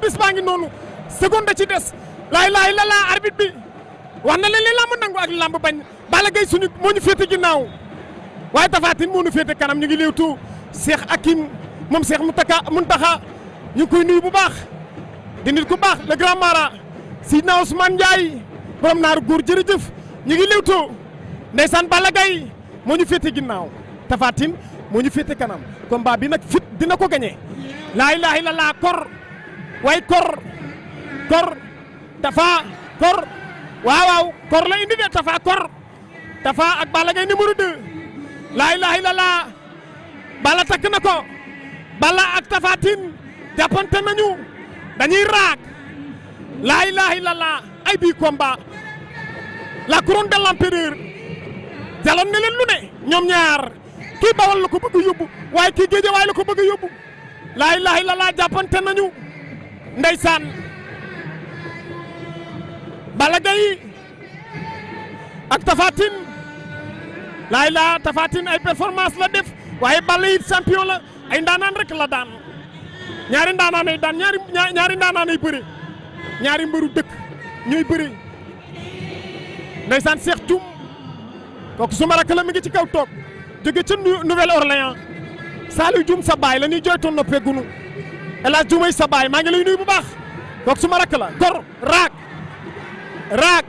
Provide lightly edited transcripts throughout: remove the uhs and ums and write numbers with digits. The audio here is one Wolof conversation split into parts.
bis baa ngi noonu seconde ci des laay la arbitre bi wax na leen li lamb nangu ak lamb bañ Balla Gaye suñu moo ñu féete ginnaaw waaye Tapha Tine moo ñu féete kanam ñu ngi léewtu Cheikh Hakim moom Cheikh Mountakha ñu ngi koy nuyu bu baax di nit ku baax le grand mara Sidna Ousmane Ndiaye borom naaru góor jërëjëf ñu ngi léewtoo ndeysaan Balla Gaye moo ñu féete ginnaaw Tapha Tine moo ñu féete kanam combat bi nag fit dina ko gagné laa ilaaha illallaah kor way kor Tapha kor waaw kor la indi de Tapha kor Tapha ak Balla Gaye numéro 2 laa ilaaha illallaah Balla takk na ko Balla ak Tapha Tine jàppante nañu dañuy raak laa ilaaha illallaah ay bii combat la couronne de l'empereur jaloon na leen lu ne ñoom ñaar kii Bawol la ko bëgg a yóbbu waaye kii Géejawaay la ko bëgg a yóbbu laa ilaaha illallaah jàppante nañu ndeysaan Balla Gaye ak Tapha Tine laa ilaaha Tapha Tine ay performance la def waaye Balla it champion la ay ndaanaan rek la daan ñaari ndaanaan ay daan ñaari ndaanaan ay bëre ñaari mbëru dëkk ñooy bëre ndeysaan Cheikh Dioum kooku suma rakk la mi ngi ci kaw toog jóge ca Nouvelle-Orléans Saliou Dioum sa baay la ñuy jooytoon noppee gunu El Hadj Dioumay sa baay maa ngi lay nuyu bu baax kooku suma rakk la kor raak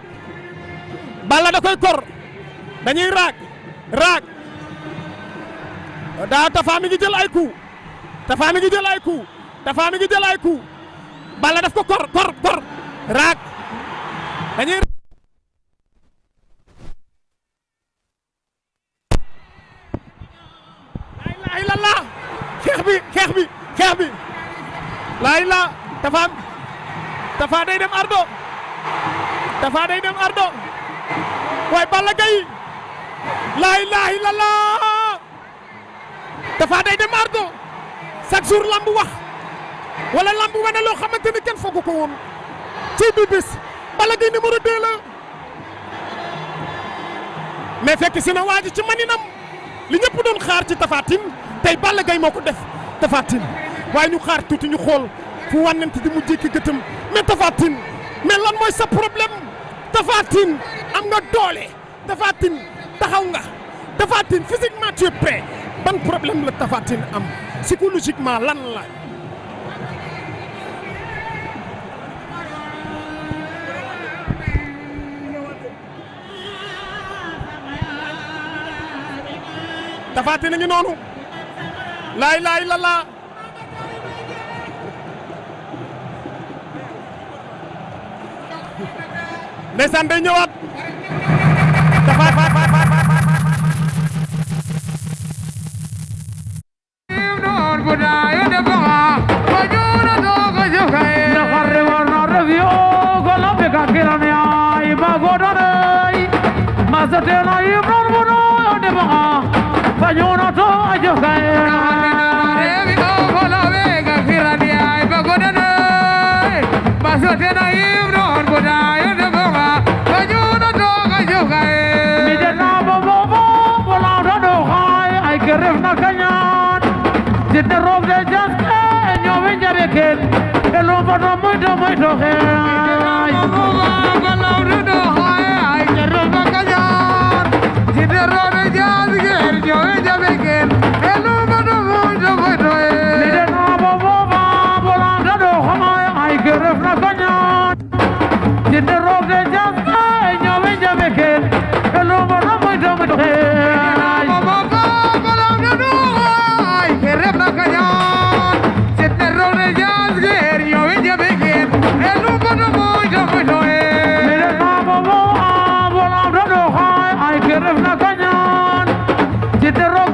Balla da koy kor dañuy raak daa Tapha mi ngi jël ay coup Tapha mi ngi jël ay coup Balla daf ko kor raak dañuy laa ilaaha xeex bi laa ilaaha Tapha day dem ardo waaye Balla Gaye laa ilaaha illallaah Tapha day dem ardo chaque jour lamb wax wala lamb wane loo xamante ni kenn foogu ko woon ci bi bis Balla Gaye numéro 2 la mais fekk si na waaji ci maninam li ñëpp doon xaar ci Tapha Tine tey Balla Gaye moo ko def Tapha Tine waaye ñu xaar tuuti ñu xool fu wànnante di mu jékki gëtëm mais Tapha Tine mais lan mooy sa problème Tapha Tine am nga doole Tapha Tine taxaw nga Tapha Tine physiquement tu es prêt ban problème la Tapha Tine am psychologiquement lan la Tapha Tine a ngi noonu laa ilaaha illallaah ndeysaan day ñëwaat Tapha Didn't rob the just and you're in your kid. Hello, but I'm going to Did the road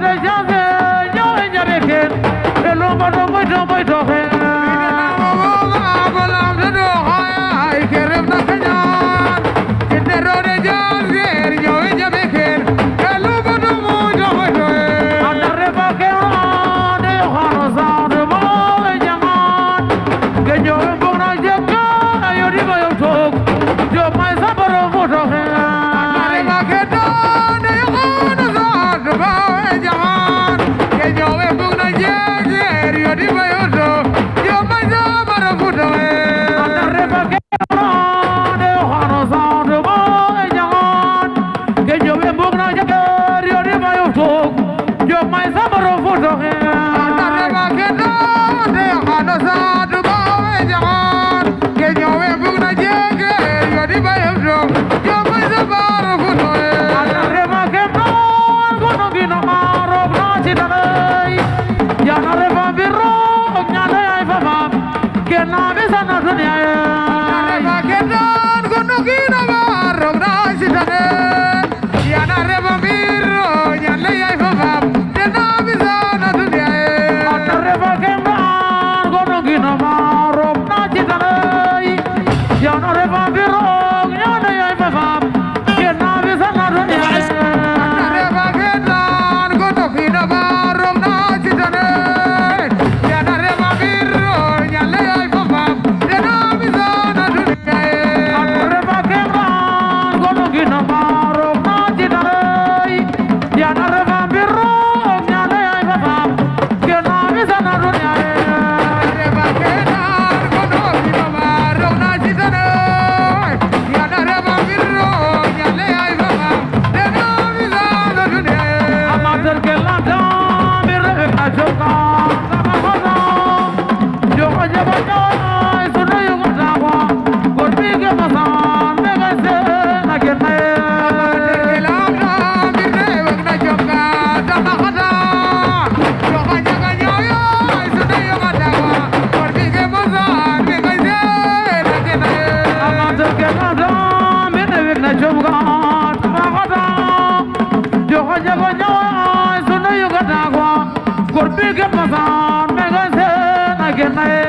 Big up, my son, make us again.